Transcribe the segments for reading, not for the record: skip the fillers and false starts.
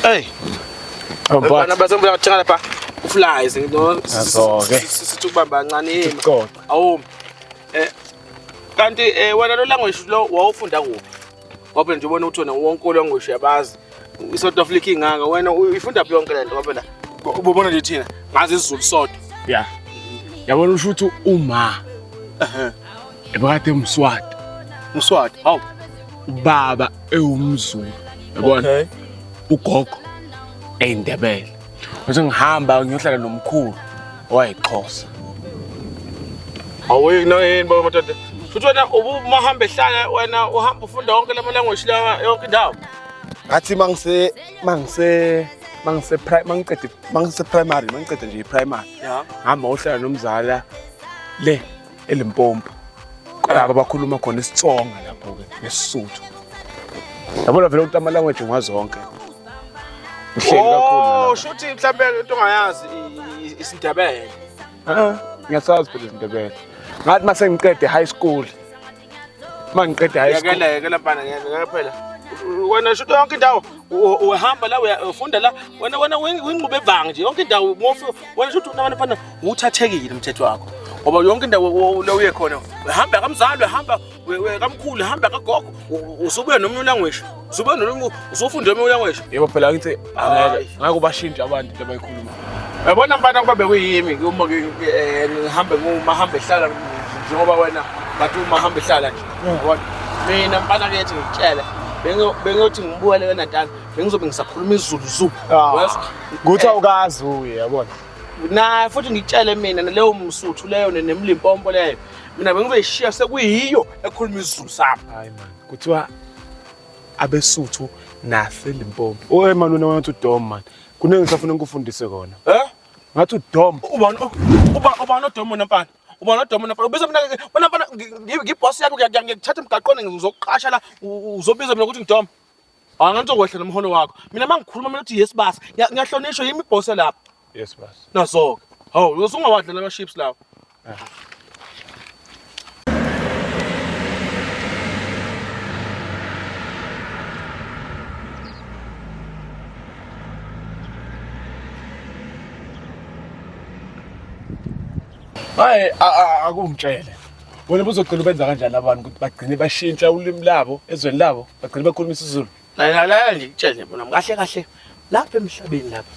Hey. Bana basembuya kuthenga lapha uflies no sithi ukubamba kancane yini. Awu. Kanti wena lo language lo wawufunda kuphi? Ngoba nje ubona ukuthi wena wonke language yabazi. iSouth Africa inganga wena uyifunda phi yonke lento ngoba phela ubona nje thina ngazi isiZulu sodwa. Yeah. Yabona usho ukuthi uma. Ebakade umswati. Umswati. Hawu. Baba ewumZulu. Yabona? Ugogo eindebele. Bese ngihamba ngiyohlala nomkhulu owayiXhosa. Awu no yini baba madoda. Futhi wena ubumahamba ehlala wena uhamba ufunda wonke lama language la yonke indawo. Ngathi mangise primary mangicede nje primary. Yeah. Ngihamba uhlala nomzala le Elimpopo. Kodwa bakhuluma khona isitsonga lapho ke nesisuthu. Yabona vele ukuthi ama language ngwazonke. Uhleli kakhulu. Oh, shuthi mhlambe into ongayazi isindebele. Ngiyasazi phela isindebele. Ngathi mase ngiqede high school. Mangiqede high school. Yake laphana ngeke phela. Wena shuthi yonke indawo uhamba la ufunda la wena uyingqube evanga nje yonke indawo ngofika wena shuthi unabantu phana uthathekile umthetho wakho. Ngoba yonke indawo la uye khona uhamba kamzalo uhamba kamkhulu uhamba kagogo usubuya nomunye language usubuya nomunye usufunda nomunye language. Yebo phela ngithi ngeke ubashintshe abantu into abayikhuluma. Yabona mfana kuba bekuyimi uma ngihambe ngumahamba ehlala njengoba wena bathi umahamba ehlala nje. Yabona mina mfana kethi ngitshela bengiyothi ngibuyele eNatali bengizobe ngisakhuluma isiZulu zulu. Kuthi awukazi uye yabona. Na futhi ngitshele mina naleyo msuthu leyo nemlimpompo leyo mina bengizoyishiya sekuyiyo ekhuluma isiZulu sami. Hayi man kuthiwa abesuthu nase Limpopo. Oye man wena wathi udom man. Kunenge safuna ngikufundise kona. Ngathi udom. Uba nodomo nampana. Uba nodomo nampana. Ubiza mina nampana ngiboss yakho ngiyakuthatha emgaqweni ngizokuqasha la uzobiza mina ukuthi ngidom. Ngangizowehla nomhono wakho. Mina mangikhuluma mina uthi yes basa. Ngiyahlonishwa yimi iboss lapha. Yes boss. Naso. Hawu, usungawadla lama chips lawo. Hayi akungitshele. Wena uzogcina ubenza kanjani abantu ukuthi bagcine bashintsha ulimi labo ezweni labo bagcine bakhuluma isiZulu. La ngitshele mina kahle lapha emhlabeni lapha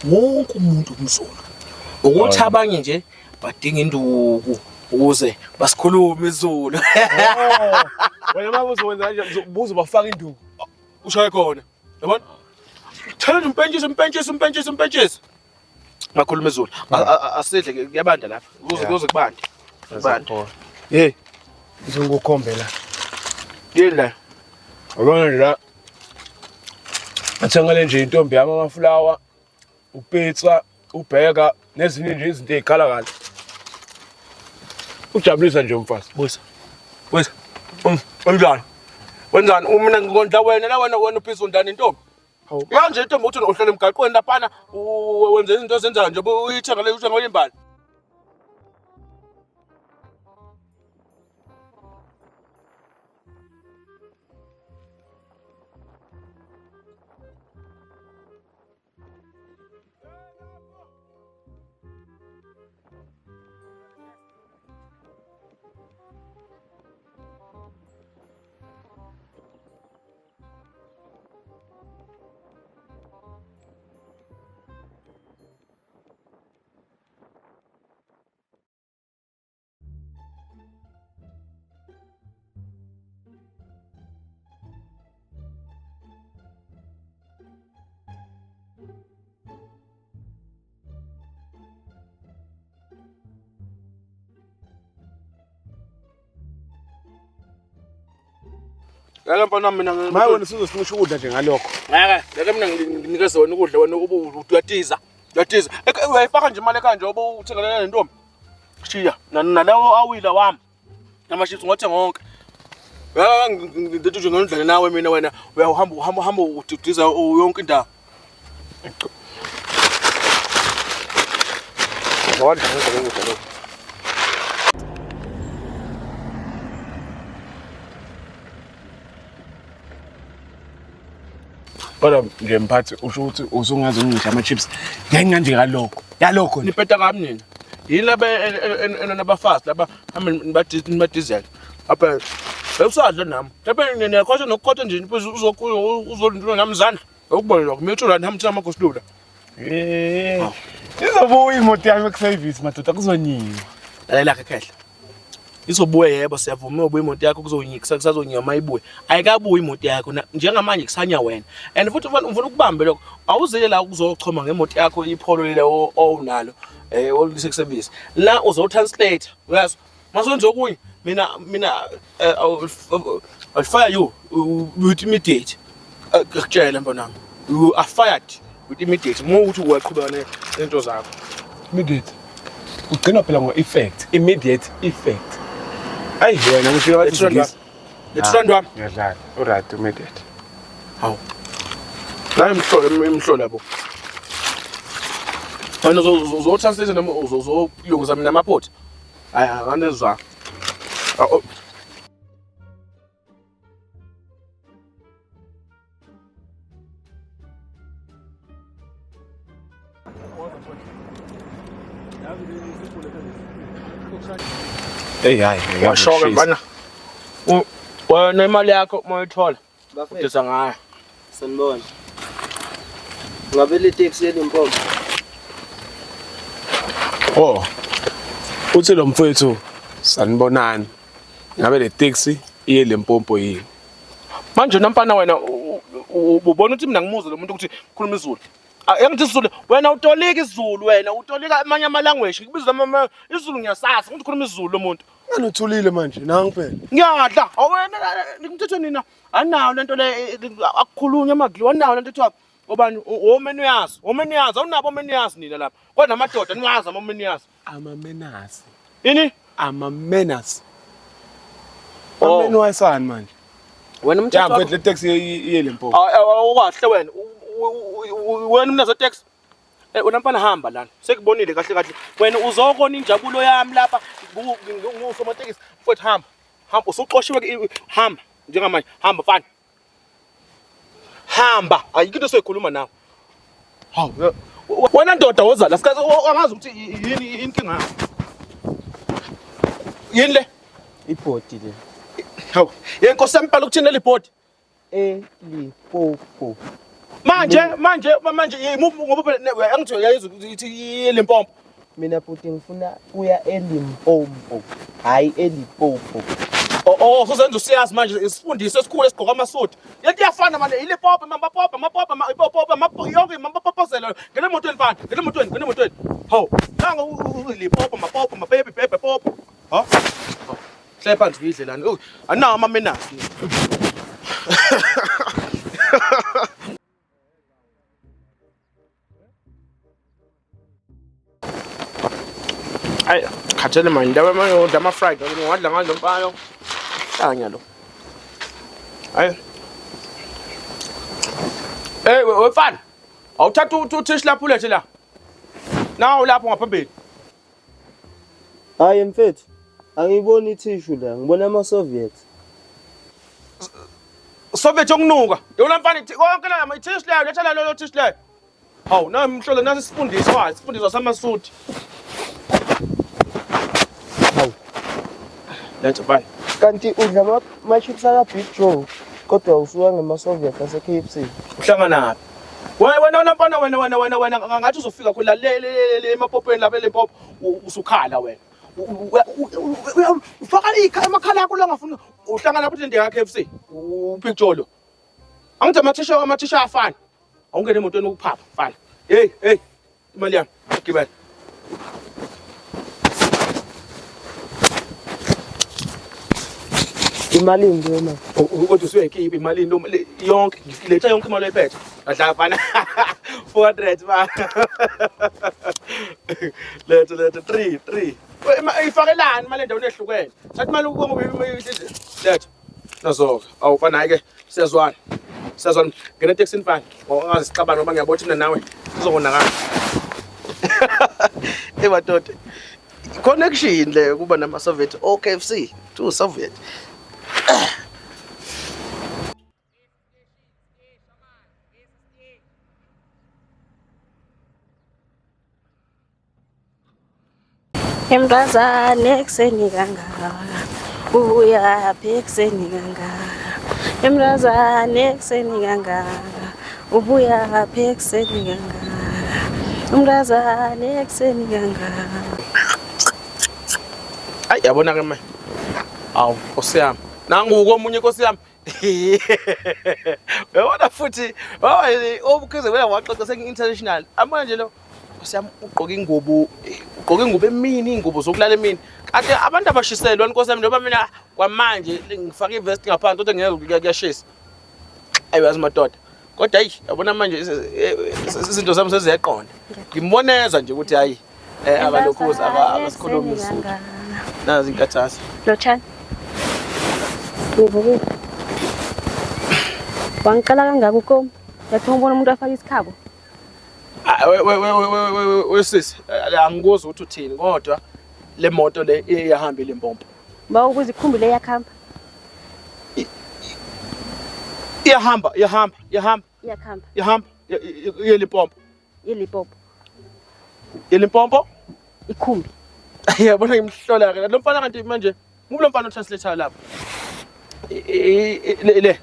wonke umuntu umZulu. Ukuthi abanye nje badinga induku ukuze basikhulume isiZulu. Wena mabuzo wenza kanjani ubuzo bafaka induku. Ushaye khona. Yabona? Thela umpentshisi. Ngakhuluma isiZulu. Asidle kuyabanda lapha. Kuze kubande. Kubande. Hey. Ngizongukhombela. Yini la? Abona la. Athengele nje intombi yami amaflower, upizza, ubheka nezinye nje izinto ezikhala kahle. Ujabulisa nje umfazi. Buza. Unjani? Wenzani? Mina ngikondla wena la wena upizza undani intombi. Hawu. Manje intombi uthi uhlala emgaqweni laphana wenza izinto ezenzayo nje uyithenga le uthenga imbali. Ngeke mfana mina wena sizosinisha ukudla nje ngalokho. Ngeke mina nginikeze wena ukudla wena uyatiza. Uyayifaka nje imali ekanje oba uthengelana nentombi. Shiya nalawo awila wami. Nama chips ngothenga wonke. Ngithi nje ngondlela nawe mina wena uyahamba udidiza yonke indawo. Ngwadla ngizokwenza lokho. Kodwa nje mphathi usho ukuthi usungazi ungisha ama chips. Ngeke kalokho. Yalokho nipeta kami nina. Yini laba enabafast laba hamba ba diesel. Apha usadla nami. Lapha niyakhosha nokukhotha nje uzolindwa namzana. Ukubona lokho miyothola nami ama gosilula. Izobuya imoto yami ku-service madoda kuzonyiwa. Lalela khehla. Izobuya yebo siyavuma ubuya imoto yakho kuzonyika kusazonyiwa mayibuye. Ayikabuyi imoto yakho njengamanje kusanya wena. And futhi ufuna ukubambe lokho. Awuzele la ukuzochoma ngemoto yakho ipholo lele onalo olise kuservice. La uzotranslate. Uyazi? Masonze okunye mina I'll fire you with immediate. Akutshela mfana. You are fired with immediate. Ukuthi uyaqhubeka nento zakho. Immediate. Ugcina phela ngo-effect. Immediate effect. Ayi wena ngisho wathi Let's wami. Ngiyadlala. Alright, immediate. Hawu. La imhlola bo. Wena uzotranslate noma uzolunguza mina amaphoti. Hayi anezwa. Hayi, ngiyashoka bana. Wena imali yakho moyithola. Udisa ngayo. Sanibona. Ngabe le taxi yeLimpopo. Oh. Uthi lo mfowethu sanibonani. Ngabe le taxi iyeLimpopo yini? Manje nampana wena ubona ukuthi mina ngimuze lo muntu ukuthi khuluma isiZulu. Engithi isiZulu wena utolika isiZulu wena utolika amanye ama language ngibizwa isiZulu ngiyasasa ukuthi khuluma isiZulu lo muntu. Ngani uthulile manje nangi phela. Ngiyadla awena ngimthetho nina anawo lento le akukhulunywa amagli wanawo lento ethiwa obani omeniyazi awunabo omeniyazi nina lapha kodwa amadoda niwazi amomeniyazi Amamenasi. yini Amamenasi. Ameni wayisani manje? wena umthetho Ya mfethu le taxi iyeLimpopo. awukahle wena mnazo taxi unampana hamba lana sekubonile kahle wena uzokona injabulo yami lapha uSomatekisi futhi hamba usuxoshiwe hamba njengamanje hamba mfana hamba ayikho into soyikhuluma nawe hawu wena ndoda wozala sikaze angazi ukuthi yini inkinga yakho yini le Ibhodi le. hawu yenkosi yempela ukuthina le bhodi Elimpopo. manje ngoba angithi uyayizwa ukuthi Elimpopo Mina futhi ngifuna uya Elimpopo. Hayi Elimpopo. Sozenza usiyazi manje isifundise esikhulu esigqoka amasuti. Yonke iyafana manje iLimpopo mapopo yonke mapopozela ngene emotweni mfana ngene emotweni. Hawu nanga iLimpopo mapopo mababy popo. Ha? Hlale phansi ngidle lana. Anawo amamenasi. Ay, khathele manje ndawe manje udama fried ngadla ngalo mpayo. Hlanya lo. Ay. Wefana. Awuthatha uthishi lapho ulethe la. Nawu lapho ngaphambili. Hayi mfethu. Angiboni ithishu la, ngibona ama-Soviet. Soviet okunuka. Yona mfana konke la ithishi leyo letha la lo thishi leyo. Hawu na mhlolo nasi sifundiswa samasuti. Hawu. Letha bani. Kanti udla ama-chips aka-Big Joe kodwa usuka ngama-Soviet ase-KFC. Uhlangana wena nampana wena ngathi uzofika khona le emapopeni lapha eLimpopo usukhala wena. Ufaka amakhala akho la ngafuna uhlangana lapho into yakhe KFC uPicture lo. Angithi amathisha afana. Awungene emotweni ukuphapha mfana. Hey imali yami gibela. Imali ngiyona. Kodwa usuyikhipha imali yonke ngiletha yonke imali oyiphethe. Adla mfana 400 ba. Letha 3. Ifakelani imali endaweni ehlukene. Thatha imali ngoba letha. Nazoka. Awufana hayi ke siyazwana. Ngene taxi mfana. Ungazi sixabana ngoba ngiyabothina nawe. Sizobonakala. Madoda. Connection le kuba nama-Soviet KFC to Soviet. Emrazane kuseni kangaka ubuya kuseni kangaka Emrazane kuseni kangaka ubuya kuseni kangaka Emrazane kuseni kangaka Ay yabona ke manje awu Nkosi yami nanguko omunye Nkosi yami uyabona futhi obukhize wena waxoxa seng-international amanje lo Nkosi yami ugqoka ingubo emini ingubo zokulala emini kanti abantu abashiselwa Nkosi yami noma mina kwamanje ngifaka ivest ngaphansi kodwa ngeke kuyashisa ayiwazi madoda kodwa hayi yabona manje izinto zami seziyeqonda ngimboneza nje ukuthi hayi abalokhuza abasikhulumi isizulu nazi inkathasi Lochani Ngivuke Wangicala kangaka ukomo yathi ngibona umuntu afaka isikhabo wesisi angikuzi ukuthi uthini kodwa le moto le iyahamba Limpopo Ba ukuze ikhumbule yakhamba iyahamba yakhamba Elimpopo Limpopo ikhumbi yabona ngimhlola ke lo mfana kanti manje ngulo mfana otranslator lapha le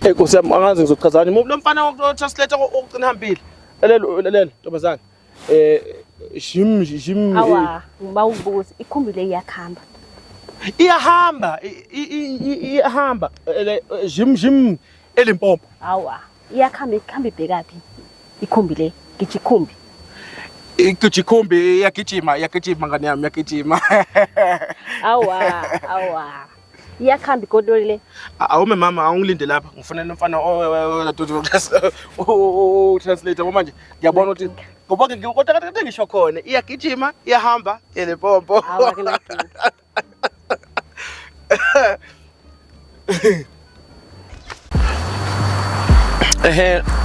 Nkosi yami angazi ngizochazana lo mfana otranslator ogcina hambile lelo ntombazana jim awa ngiba ubuza ikhumbi le yakhamba iyahamba jim Elimpopo awa iyakhamba ibhekapi ikhumbi le gijikhumbi igijikhumbi iyagijima ngane yami iyagijima awa iyakhamba igodoli le awume mama awungilinde lapha ngifonela umfana translator manje ngiyabona ukuthi ngoba kodwa kade ngisho khona iyagijima iyahamba Elimpopo awa ke nakinga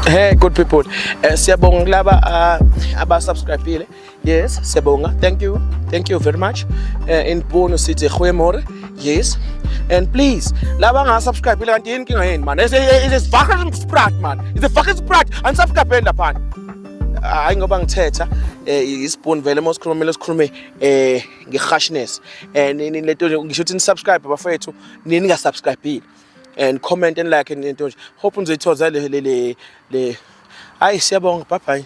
Hey good people siyabonga kulaba abasubscribile yes siyabonga thank you very much in bonus sithi goeiemôre yes and please laba ngasubscribile kanti yini inkinga yini man is fucking sprat man is a fucking sprat unsubscribe lapha hayi ngoba ngithetha ispoon vele mosikhulume ngehashness and leto ngisho ukuthi nisubscribe bafethu nini ngasubscribile and comment and like and into nje hope nizithoza le hayi siyabonga bye bye